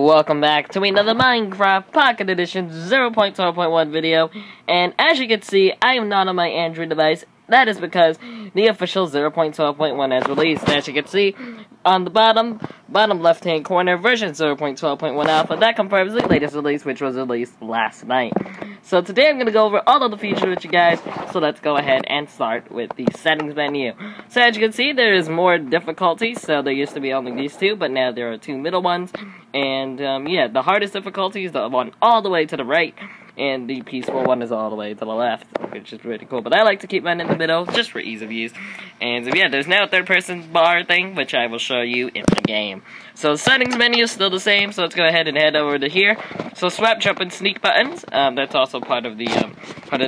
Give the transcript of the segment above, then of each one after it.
welcome back to another Minecraft Pocket Edition 0.12.1 video, and as you can see, I am not on my Android device. That is because the official 0.12.1 has released. As you can see, on the bottom left-hand corner, version 0.12.1 alpha, that confirms the latest release, which was released last night. So today I'm going to go over all of the features with you guys, so let's go ahead and start with the settings menu. So as you can see, there is more difficulty, so there used to be only these two, but now there are two middle ones, and yeah, the hardest difficulty is the one all the way to the right, and the peaceful one is all the way to the left, which is pretty cool. But I like to keep mine in the middle, just for ease of use. And so yeah, there's now a third-person bar thing, which I will show you in the game. So settings menu is still the same, so let's go ahead and head over to here. So swap, jump, and sneak buttons, that's also part of the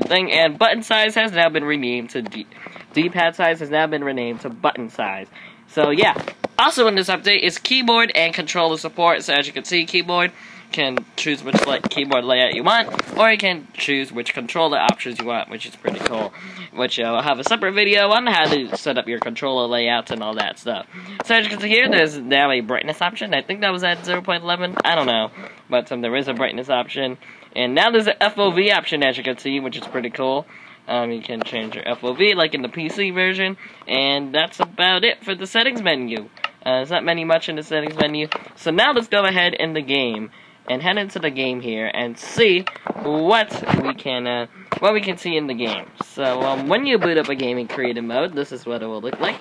thing. And button size has now been renamed to D-pad size has now been renamed to button size. So yeah, also in this update is keyboard and controller support. So as you can see, keyboard can choose which keyboard layout you want, or you can choose which controller options you want, which is pretty cool. Which I'll have a separate video on how to set up your controller layouts and all that stuff. So as you can see here, there's now a brightness option. I think that was at 0.11, I don't know, but there is a brightness option. And now there's an FOV option, as you can see, which is pretty cool. You can change your FOV like in the PC version, and that's about it for the settings menu. There's not much in the settings menu. So now let's go ahead in the game and head into the game here and see what we can see in the game. So when you boot up a game in creative mode, this is what it will look like.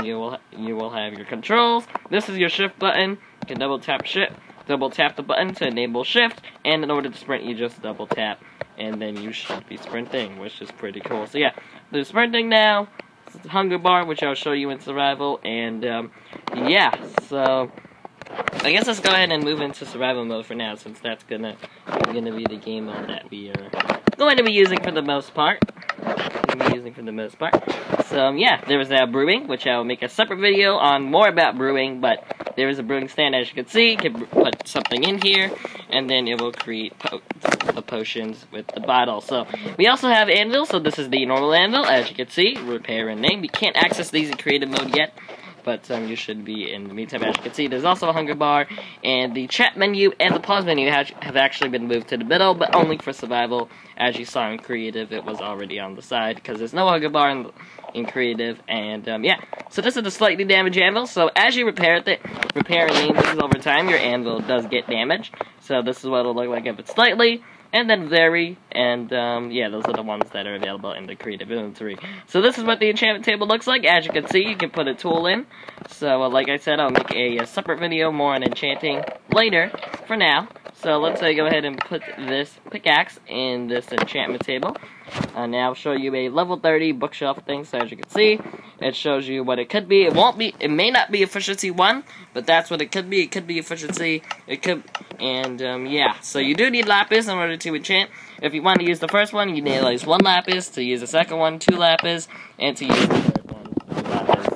You will have your controls. This is your shift button. You can double tap the button to enable shift, and in order to sprint, you just double tap, and then you should be sprinting, which is pretty cool. So yeah, there's sprinting now. This is hunger bar, which I'll show you in survival, and yeah, so I guess let's go ahead and move into survival mode for now, since that's gonna be the game mode that we are going to be using for the most part. So yeah, there is now brewing, which I will make a separate video on more about brewing, but there is a brewing stand, as you can see. You can put something in here, and then it will create the potions with the bottle. So we also have anvil, so this is the normal anvil, as you can see, repair and name. We can't access these in creative mode yet, but you should be in the meantime. As you can see, there's also a hunger bar, and the chat menu and the pause menu have actually been moved to the middle, but only for survival. As you saw in creative, it was already on the side, because there's no hunger bar in creative, and yeah. So this is a slightly damaged anvil, so as you repair and name things over time, your anvil does get damaged. So this is what it'll look like if it's slightly, and then very, and yeah, those are the ones that are available in the creative inventory. So this is what the enchantment table looks like. As you can see, you can put a tool in. So like I said, I'll make a separate video more on enchanting later. For now, so let's go ahead and put this pickaxe in this enchantment table. Now I'll show you a level 30 bookshelf thing. So as you can see, it shows you what it could be. It may not be efficiency 1, but that's what it could be. It could be efficiency. And yeah. So you do need lapis in order to enchant. If you want to use the first one, you need at least 1 lapis. To use the second one, 2 lapis, and to use the third one, 2 lapis.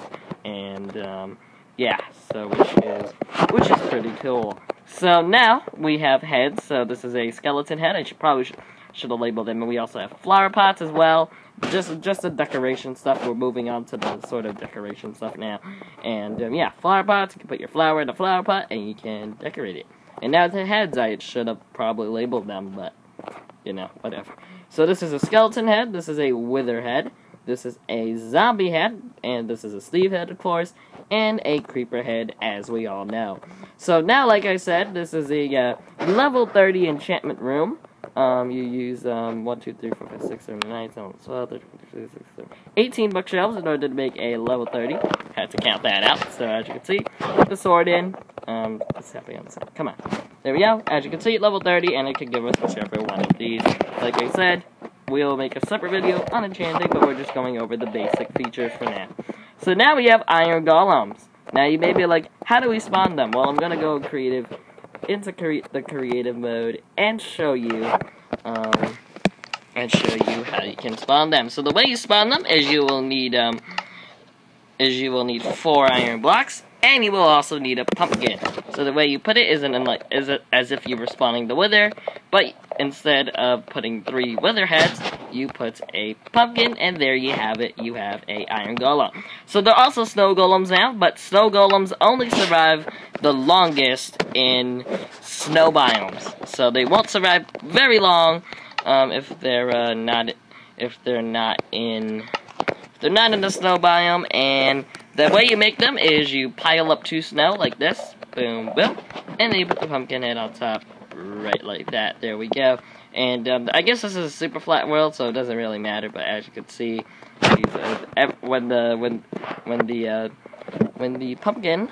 And yeah. So which is pretty cool. So now we have heads. So this is a skeleton head. I should have labeled them. And we also have flower pots as well. Just the decoration stuff. We're moving on to the sort of decoration stuff now. And yeah, flower pots. You can put your flower in a flower pot and you can decorate it. And now the heads, I should have probably labeled them, but you know, whatever. So this is a skeleton head. This is a wither head. This is a zombie head, and this is a Steve head, of course, and a creeper head, as we all know. So now, like I said, this is a level 30 enchantment room. You use 1, 2, 3, 4, 5, 6, 7, 8, 9, 10, 11, 12, 13, 14, 15, 16, 18 bookshelves in order to make a level 30. Had to count that out. So as you can see, put the sword in. It's happy on the side. Come on. There we go. As you can see, level 30, and it could give us whichever one of these. Like I said, we'll make a separate video on enchanting, but we're just going over the basic features for now. So now we have iron golems. Now you may be like, how do we spawn them? Well, I'm going to go into the creative mode and show you how you can spawn them. So the way you spawn them is you will need 4 iron blocks, and you will also need a pumpkin. So the way you put it is as if you were spawning the wither, but instead of putting 3 wither heads, you put a pumpkin, and there you have it. You have a iron golem. So there are also snow golems now, but snow golems only survive the longest in snow biomes. So they won't survive very long if they're not in the snow biome. And the way you make them is you pile up 2 snow like this, boom, boom, and then you put the pumpkin head on top, right like that. There we go. And I guess this is a super flat world, so it doesn't really matter. But as you can see, when the pumpkin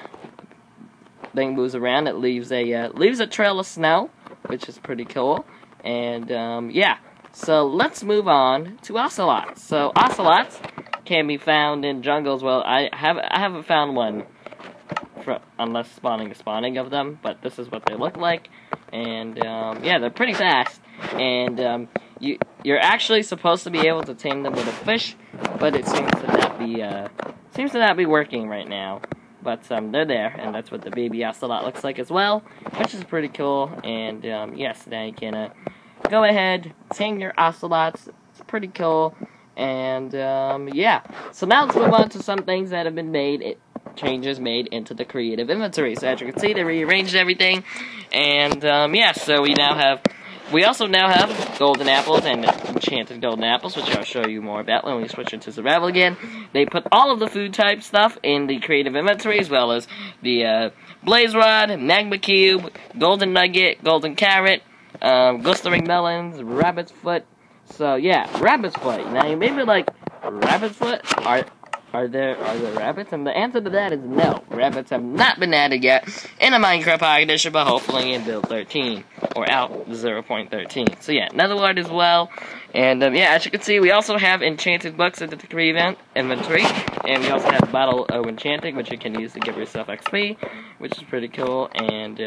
thing moves around, it leaves a trail of snow, which is pretty cool. And yeah, so let's move on to ocelots. So ocelots can be found in jungles. Well, I haven't found one unless spawning of them, but this is what they look like. And yeah, they're pretty fast. And you're actually supposed to be able to tame them with a fish, but it seems to not be working right now. But they're there, and that's what the baby ocelot looks like as well, which is pretty cool. And yes, now you can go ahead, tame your ocelots. It's pretty cool. And yeah, so now let's move on to some things that have been made. Changes made into the creative inventory. So as you can see, they rearranged everything. And yeah, so we also now have golden apples and enchanted golden apples, which I'll show you more about when we switch into survival again. They put all of the food type stuff in the creative inventory, as well as the blaze rod, magma cube, golden nugget, golden carrot, glistering melons, rabbit's foot. So yeah, rabbit's foot. Now you may be like, rabbit's foot? Are there rabbits? And the answer to that is no. Rabbits have not been added yet in a Minecraft Pocket Edition, but hopefully in build 13 or out 0.13. So yeah, nether wart as well. And yeah, as you can see, we also have enchanted books in the creative inventory, and we also have Bottle of Enchanting, which you can use to give yourself XP, which is pretty cool. And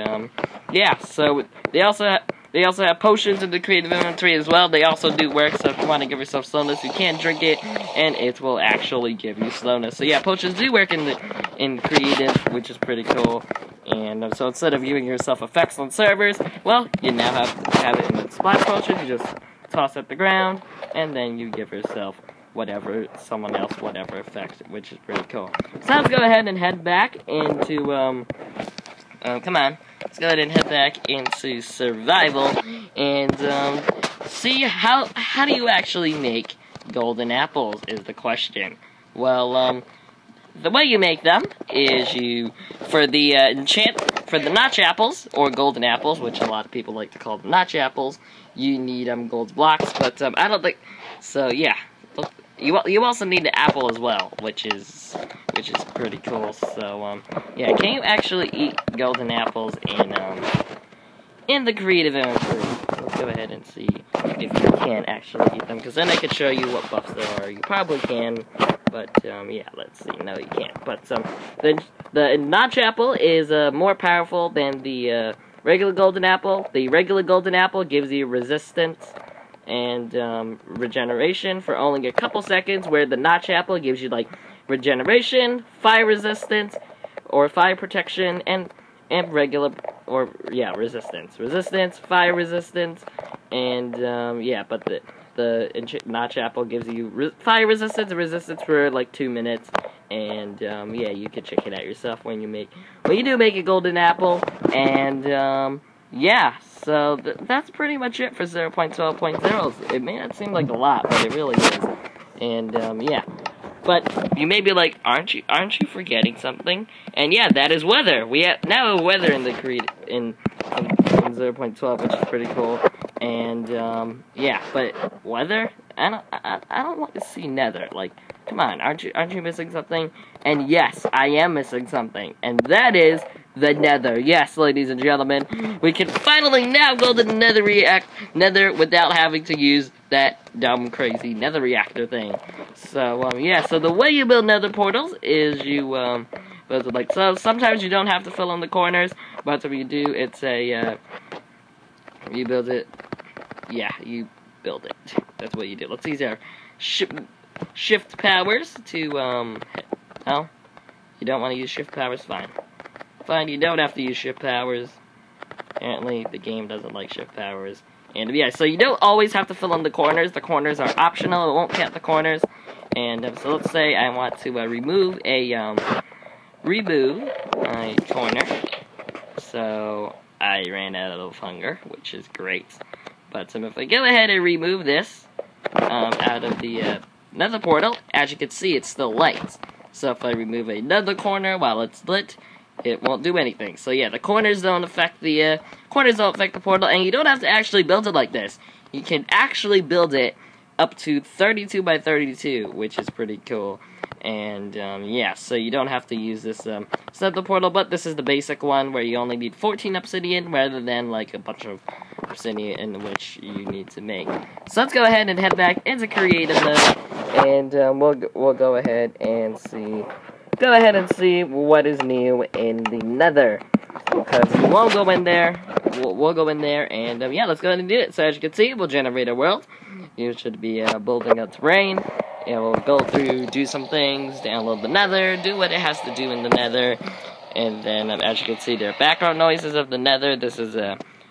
yeah, so they also have potions in the creative inventory as well. They also do work, so if you want to give yourself slowness, you can drink it, and it will actually give you slowness. So yeah, potions do work in creative, which is pretty cool. And so instead of giving yourself effects on servers, well, you now have it in the splash potion. You just toss it at the ground, and then you give yourself someone else whatever effect, which is pretty cool. So let's go ahead and head back into come on. Let's go ahead and head back into survival and see how do you actually make golden apples is the question. Well, the way you make them is for the notch apples or golden apples, which a lot of people like to call them notch apples, you need gold blocks. But I don't think so. Yeah, you also need the apple as well, which is pretty cool. So yeah, can you actually eat golden apples in the creative inventory? Let's go ahead and see if you can actually eat them, because then I could show you what buffs there are. You probably can, but yeah, let's see. No, you can't. But the notch apple is more powerful than the regular golden apple. The regular golden apple gives you resistance and regeneration for only a couple seconds, where the notch apple gives you like regeneration, fire resistance, or fire protection, and regular, or yeah, resistance, fire resistance, and yeah, but the notch apple gives you fire resistance and resistance for like 2 minutes, and yeah, you can check it out yourself when you do make a golden apple. And yeah, so that's pretty much it for 0.12.0. It may not seem like a lot, but it really is. And yeah, but you may be like, aren't you forgetting something? And yeah, that is weather. We now have weather in the in 0.12, which is pretty cool. And yeah, but weather, I don't want to see nether. Like, come on, aren't you missing something? And yes, I am missing something, and that is the nether. Yes, ladies and gentlemen, we can finally now go to the nether without having to use that dumb, crazy nether reactor thing. So yeah, so the way you build nether portals is you build it like so. Sometimes you don't have to fill in the corners, but if you do, it's you build it. Yeah, you build it. That's what you do. Let's use our shift powers to oh, you don't want to use shift powers? Fine, you don't have to use shift powers. Apparently the game doesn't like shift powers, And yeah, so you don't always have to fill in the corners. The corners are optional. It won't count the corners. And so let's say I want to remove a corner. So I ran out of hunger, which is great. But if I go ahead and remove this out of the Nether Portal, as you can see, it's still light. So if I remove another corner while it's lit, it won't do anything. So yeah, the corners don't affect the portal, and you don't have to actually build it like this. You can actually build it up to 32 by 32, which is pretty cool. And yeah, so you don't have to use this Nether Portal, but this is the basic one where you only need 14 obsidian rather than like a bunch of obsidian in which you need to make. So let's go ahead and head back into creative mode, and we'll go ahead and see. Go ahead and see what is new in the Nether, because we won't go in there. We'll go in there, and yeah, let's go ahead and do it. So as you can see, we'll generate a world. You should be building a terrain. It will go through, do some things, download the Nether, do what it has to do in the Nether, and then as you can see, there are background noises of the Nether. This is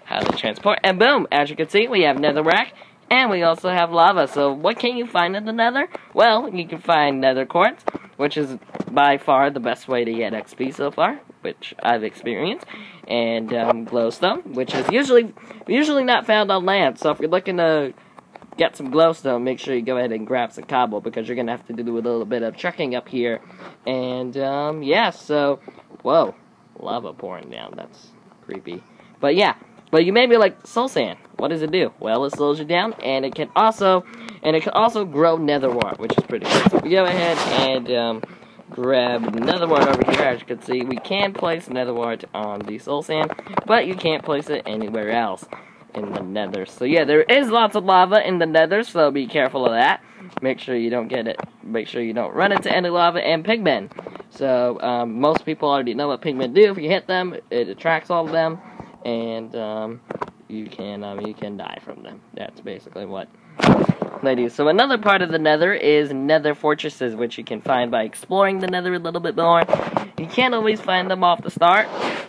how to transport, and boom! As you can see, we have netherrack, and we also have lava. So what can you find in the Nether? Well, you can find Nether quartz, which is by far the best way to get XP so far, which I've experienced, and glowstone, which is usually not found on land. So if you're looking to get some glowstone, make sure you go ahead and grab some cobble, because you're gonna have to do a little bit of trekking up here. And yeah, so whoa, lava pouring down. That's creepy. But yeah. But you may be like, soul sand, what does it do? Well, it slows you down, and it can also grow nether wart, which is pretty cool. So we go ahead and grab nether wart over here. As you can see, we can place nether wart on the soul sand, but you can't place it anywhere else in the Nether. So yeah, there is lots of lava in the Nether, so be careful of that. Make sure you don't get it. Make sure you don't run into any lava, and pigmen. So most people already know what pigmen do. If you hit them, it attracts all of them, and you can die from them. That's basically what they do. So another part of the Nether is Nether fortresses, which you can find by exploring the Nether a little bit more. You can't always find them off the start,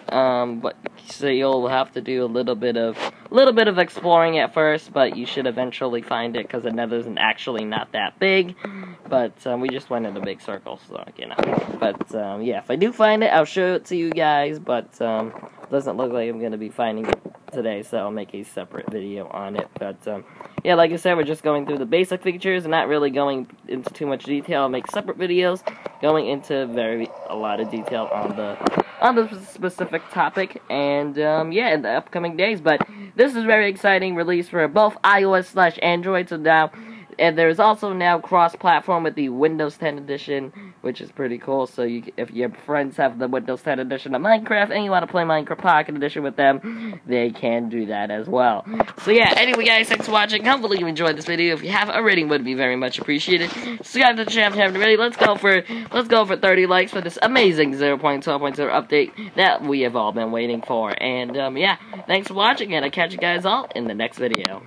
but so you'll have to do a little bit of exploring at first, but you should eventually find it, because the Nether's actually not that big. But we just went in a big circle, so you know. But yeah, if I do find it, I'll show it to you guys. But doesn't look like I'm gonna be finding it today, so I'll make a separate video on it. But yeah, like I said, we're just going through the basic features and not really going into too much detail. I'll make separate videos going into a lot of detail on the specific topic, and yeah, in the upcoming days. But this is very exciting release for both iOS/Android. So now, and there's also now cross-platform with the Windows 10 edition, which is pretty cool. So if your friends have the Windows 10 edition of Minecraft and you want to play Minecraft Pocket Edition with them, they can do that as well. So yeah, anyway guys, thanks for watching. Hopefully you enjoyed this video. If you have, a rating would be very much appreciated. Subscribe to the channel if you haven't already. Let's go for 30 likes for this amazing 0.12.0 update that we have all been waiting for. And yeah, thanks for watching, and I'll catch you guys all in the next video.